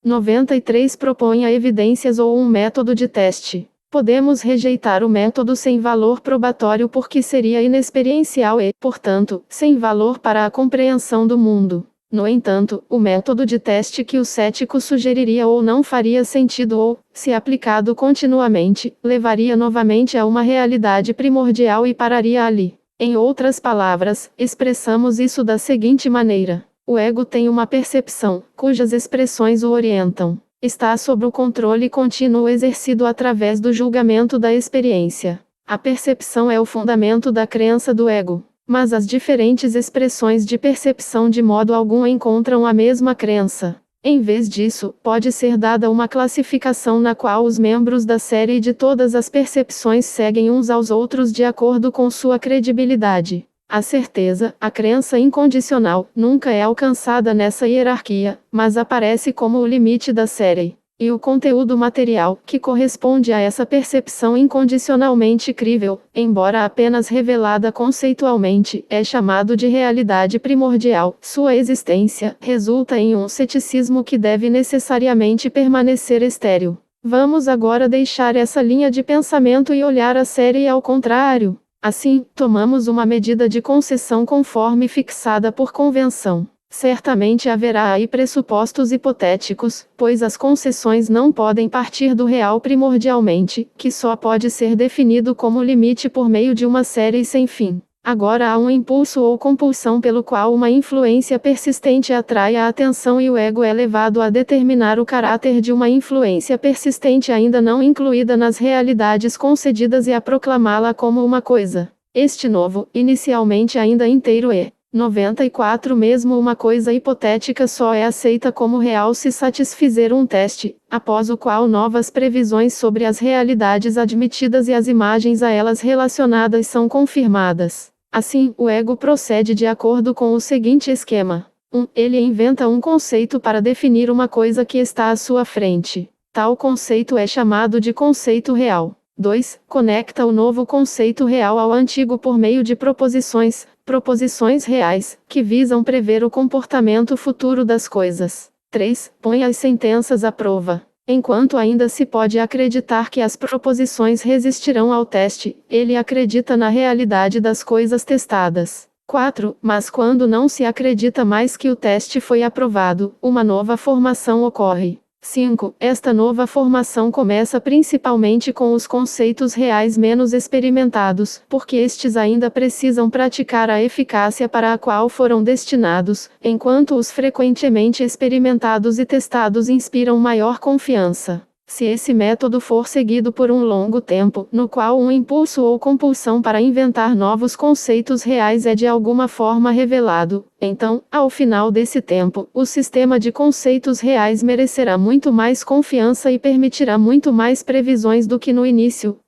93 Proponha evidências ou um método de teste. Podemos rejeitar o método sem valor probatório porque seria inexperiencial e, portanto, sem valor para a compreensão do mundo. No entanto, o método de teste que o cético sugeriria ou não faria sentido ou, se aplicado continuamente, levaria novamente a uma realidade primordial e pararia ali. Em outras palavras, expressamos isso da seguinte maneira: o ego tem uma percepção, cujas expressões o orientam. Está sob o controle contínuo exercido através do julgamento da experiência. A percepção é o fundamento da crença do ego. Mas as diferentes expressões de percepção de modo algum encontram a mesma crença. Em vez disso, pode ser dada uma classificação na qual os membros da série de todas as percepções seguem uns aos outros de acordo com sua credibilidade. A certeza, a crença incondicional, nunca é alcançada nessa hierarquia, mas aparece como o limite da série. E o conteúdo material, que corresponde a essa percepção incondicionalmente crível, embora apenas revelada conceitualmente, é chamado de realidade primordial. Sua existência resulta em um ceticismo que deve necessariamente permanecer estéril. Vamos agora deixar essa linha de pensamento e olhar a série ao contrário. Assim, tomamos uma medida de concessão conforme fixada por convenção. Certamente haverá aí pressupostos hipotéticos, pois as concessões não podem partir do real primordialmente, que só pode ser definido como limite por meio de uma série sem fim. Agora há um impulso ou compulsão pelo qual uma influência persistente atrai a atenção e o ego é levado a determinar o caráter de uma influência persistente ainda não incluída nas realidades concedidas e a proclamá-la como uma coisa. Este novo, inicialmente ainda inteiro 94 Mesmo uma coisa hipotética só é aceita como real se satisfizer um teste, após o qual novas previsões sobre as realidades admitidas e as imagens a elas relacionadas são confirmadas. Assim, o ego procede de acordo com o seguinte esquema. 1. Ele inventa um conceito para definir uma coisa que está à sua frente. Tal conceito é chamado de conceito real. 2. Conecta o novo conceito real ao antigo por meio de proposições reais, que visam prever o comportamento futuro das coisas. 3. Põe as sentenças à prova. Enquanto ainda se pode acreditar que as proposições resistirão ao teste, ele acredita na realidade das coisas testadas. 4. Mas quando não se acredita mais que o teste foi aprovado, uma nova formação ocorre. 5. Esta nova formação começa principalmente com os conceitos reais menos experimentados, porque estes ainda precisam praticar a eficácia para a qual foram destinados, enquanto os frequentemente experimentados e testados inspiram maior confiança. Se esse método for seguido por um longo tempo, no qual um impulso ou compulsão para inventar novos conceitos reais é de alguma forma revelado, então, ao final desse tempo, o sistema de conceitos reais merecerá muito mais confiança e permitirá muito mais previsões do que no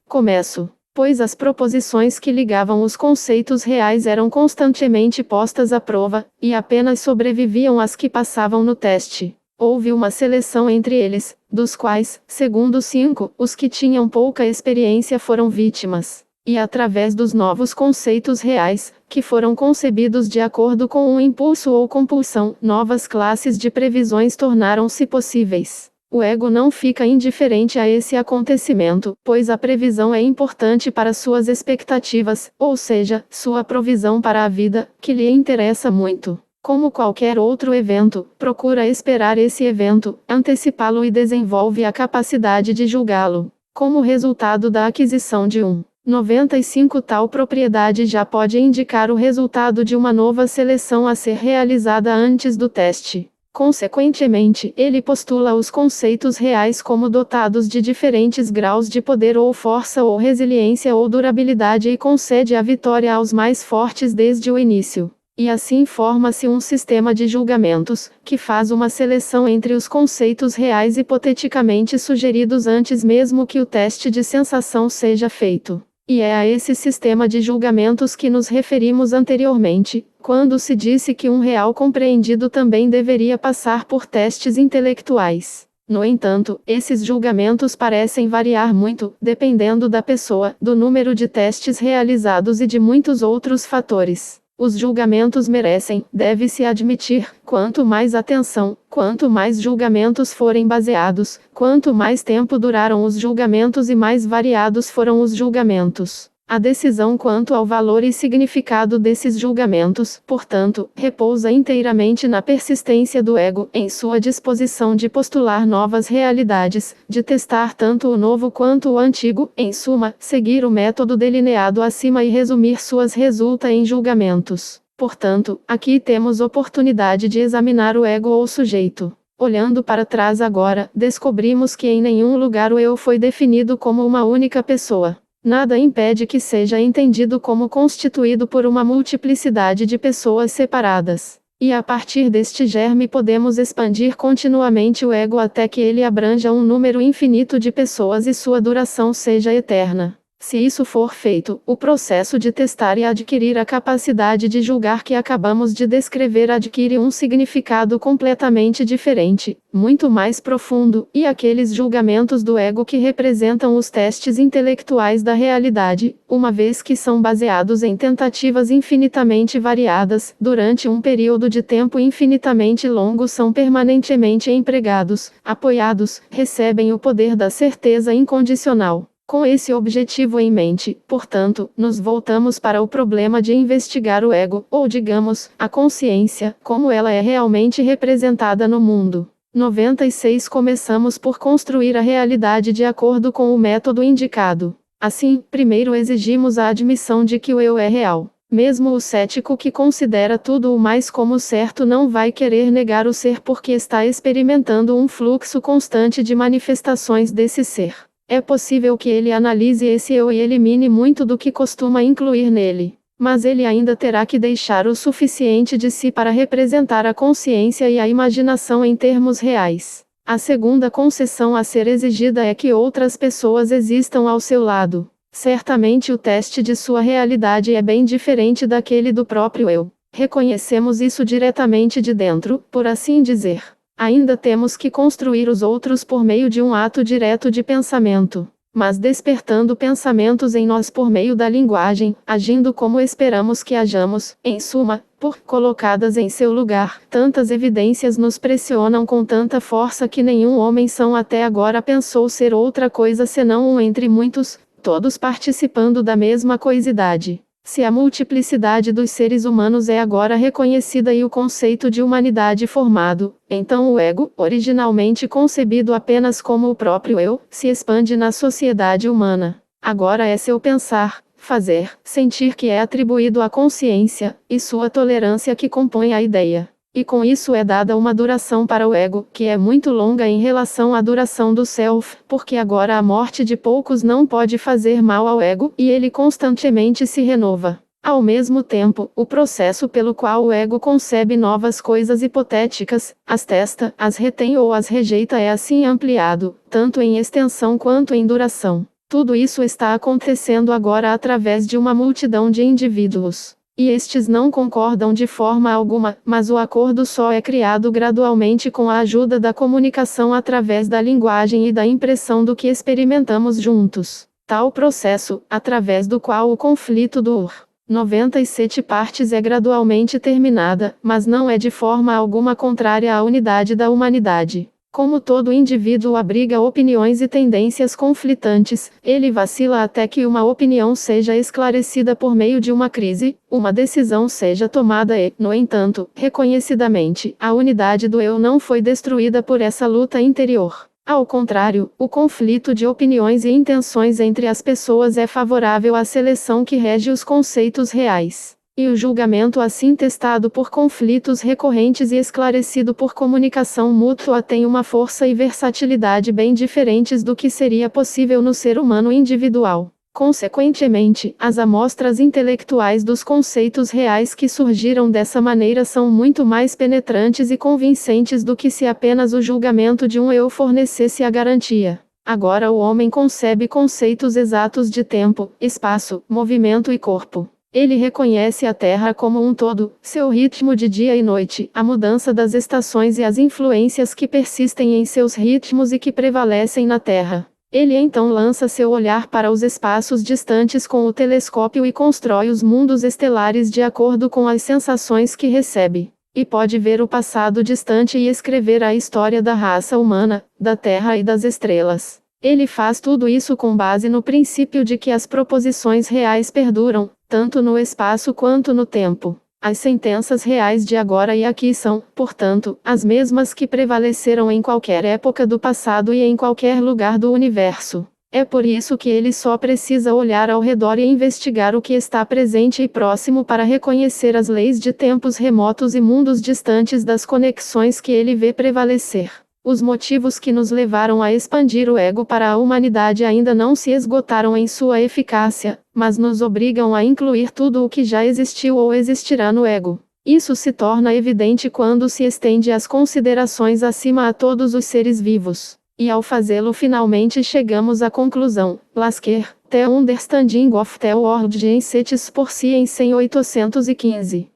começo, pois as proposições que ligavam os conceitos reais eram constantemente postas à prova, e apenas sobreviviam as que passavam no teste. Houve uma seleção entre eles, dos quais, segundo 5, os que tinham pouca experiência foram vítimas. E através dos novos conceitos reais, que foram concebidos de acordo com um impulso ou compulsão, novas classes de previsões tornaram-se possíveis. O ego não fica indiferente a esse acontecimento, pois a previsão é importante para suas expectativas, ou seja, sua provisão para a vida, que lhe interessa muito. Como qualquer outro evento, procura esperar esse evento, antecipá-lo e desenvolve a capacidade de julgá-lo. Como resultado da aquisição de 95 tal propriedade já pode indicar o resultado de uma nova seleção a ser realizada antes do teste. Consequentemente, ele postula os conceitos reais como dotados de diferentes graus de poder ou força ou resiliência ou durabilidade e concede a vitória aos mais fortes desde o início. E assim forma-se um sistema de julgamentos, que faz uma seleção entre os conceitos reais hipoteticamente sugeridos antes mesmo que o teste de sensação seja feito. E é a esse sistema de julgamentos que nos referimos anteriormente, quando se disse que um real compreendido também deveria passar por testes intelectuais. No entanto, esses julgamentos parecem variar muito, dependendo da pessoa, do número de testes realizados e de muitos outros fatores. Os julgamentos merecem, deve-se admitir, quanto mais atenção, quanto mais julgamentos forem baseados, quanto mais tempo duraram os julgamentos e mais variados foram os julgamentos. A decisão quanto ao valor e significado desses julgamentos, portanto, repousa inteiramente na persistência do ego, em sua disposição de postular novas realidades, de testar tanto o novo quanto o antigo, em suma, seguir o método delineado acima e resumir suas resulta em julgamentos. Portanto, aqui temos oportunidade de examinar o ego ou sujeito. Olhando para trás agora, descobrimos que em nenhum lugar o eu foi definido como uma única pessoa. Nada impede que seja entendido como constituído por uma multiplicidade de pessoas separadas. E a partir deste germe podemos expandir continuamente o ego até que ele abranja um número infinito de pessoas e sua duração seja eterna. Se isso for feito, o processo de testar e adquirir a capacidade de julgar que acabamos de descrever adquire um significado completamente diferente, muito mais profundo, e aqueles julgamentos do ego que representam os testes intelectuais da realidade, uma vez que são baseados em tentativas infinitamente variadas, durante um período de tempo infinitamente longo são permanentemente empregados, apoiados, recebem o poder da certeza incondicional. Com esse objetivo em mente, portanto, nos voltamos para o problema de investigar o ego, ou digamos, a consciência, como ela é realmente representada no mundo. 96 Começamos por construir a realidade de acordo com o método indicado. Assim, primeiro exigimos a admissão de que o eu é real. Mesmo o cético que considera tudo o mais como certo não vai querer negar o ser porque está experimentando um fluxo constante de manifestações desse ser. É possível que ele analise esse eu e elimine muito do que costuma incluir nele. Mas ele ainda terá que deixar o suficiente de si para representar a consciência e a imaginação em termos reais. A segunda concessão a ser exigida é que outras pessoas existam ao seu lado. Certamente o teste de sua realidade é bem diferente daquele do próprio eu. Reconhecemos isso diretamente de dentro, por assim dizer. Ainda temos que construir os outros por meio de um ato direto de pensamento, mas despertando pensamentos em nós por meio da linguagem, agindo como esperamos que hajamos, em suma, por colocadas em seu lugar. Tantas evidências nos pressionam com tanta força que nenhum homem são até agora pensou ser outra coisa senão um entre muitos, todos participando da mesma coisidade. Se a multiplicidade dos seres humanos é agora reconhecida e o conceito de humanidade formado, então o ego, originalmente concebido apenas como o próprio eu, se expande na sociedade humana. Agora é seu pensar, fazer, sentir que é atribuído à consciência, e sua tolerância que compõe a ideia. E com isso é dada uma duração para o ego, que é muito longa em relação à duração do self, porque agora a morte de poucos não pode fazer mal ao ego, e ele constantemente se renova. Ao mesmo tempo, o processo pelo qual o ego concebe novas coisas hipotéticas, as testa, as retém ou as rejeita é assim ampliado, tanto em extensão quanto em duração. Tudo isso está acontecendo agora através de uma multidão de indivíduos. E estes não concordam de forma alguma, mas o acordo só é criado gradualmente com a ajuda da comunicação através da linguagem e da impressão do que experimentamos juntos. Tal processo, através do qual o conflito do 97 partes é gradualmente terminada, mas não é de forma alguma contrária à unidade da humanidade. Como todo indivíduo abriga opiniões e tendências conflitantes, ele vacila até que uma opinião seja esclarecida por meio de uma crise, uma decisão seja tomada e, no entanto, reconhecidamente, a unidade do eu não foi destruída por essa luta interior. Ao contrário, o conflito de opiniões e intenções entre as pessoas é favorável à seleção que rege os conceitos reais. E o julgamento assim testado por conflitos recorrentes e esclarecido por comunicação mútua tem uma força e versatilidade bem diferentes do que seria possível no ser humano individual. Consequentemente, as amostras intelectuais dos conceitos reais que surgiram dessa maneira são muito mais penetrantes e convincentes do que se apenas o julgamento de um eu fornecesse a garantia. Agora o homem concebe conceitos exatos de tempo, espaço, movimento e corpo. Ele reconhece a Terra como um todo, seu ritmo de dia e noite, a mudança das estações e as influências que persistem em seus ritmos e que prevalecem na Terra. Ele então lança seu olhar para os espaços distantes com o telescópio e constrói os mundos estelares de acordo com as sensações que recebe. E pode ver o passado distante e escrever a história da raça humana, da Terra e das estrelas. Ele faz tudo isso com base no princípio de que as proposições reais perduram, tanto no espaço quanto no tempo. As sentenças reais de agora e aqui são, portanto, as mesmas que prevaleceram em qualquer época do passado e em qualquer lugar do universo. É por isso que ele só precisa olhar ao redor e investigar o que está presente e próximo para reconhecer as leis de tempos remotos e mundos distantes das conexões que ele vê prevalecer. Os motivos que nos levaram a expandir o ego para a humanidade ainda não se esgotaram em sua eficácia, mas nos obrigam a incluir tudo o que já existiu ou existirá no ego. Isso se torna evidente quando se estende as considerações acima a todos os seres vivos. E ao fazê-lo finalmente chegamos à conclusão. Lasker, The Understanding of the World Genetics por Science em 1815.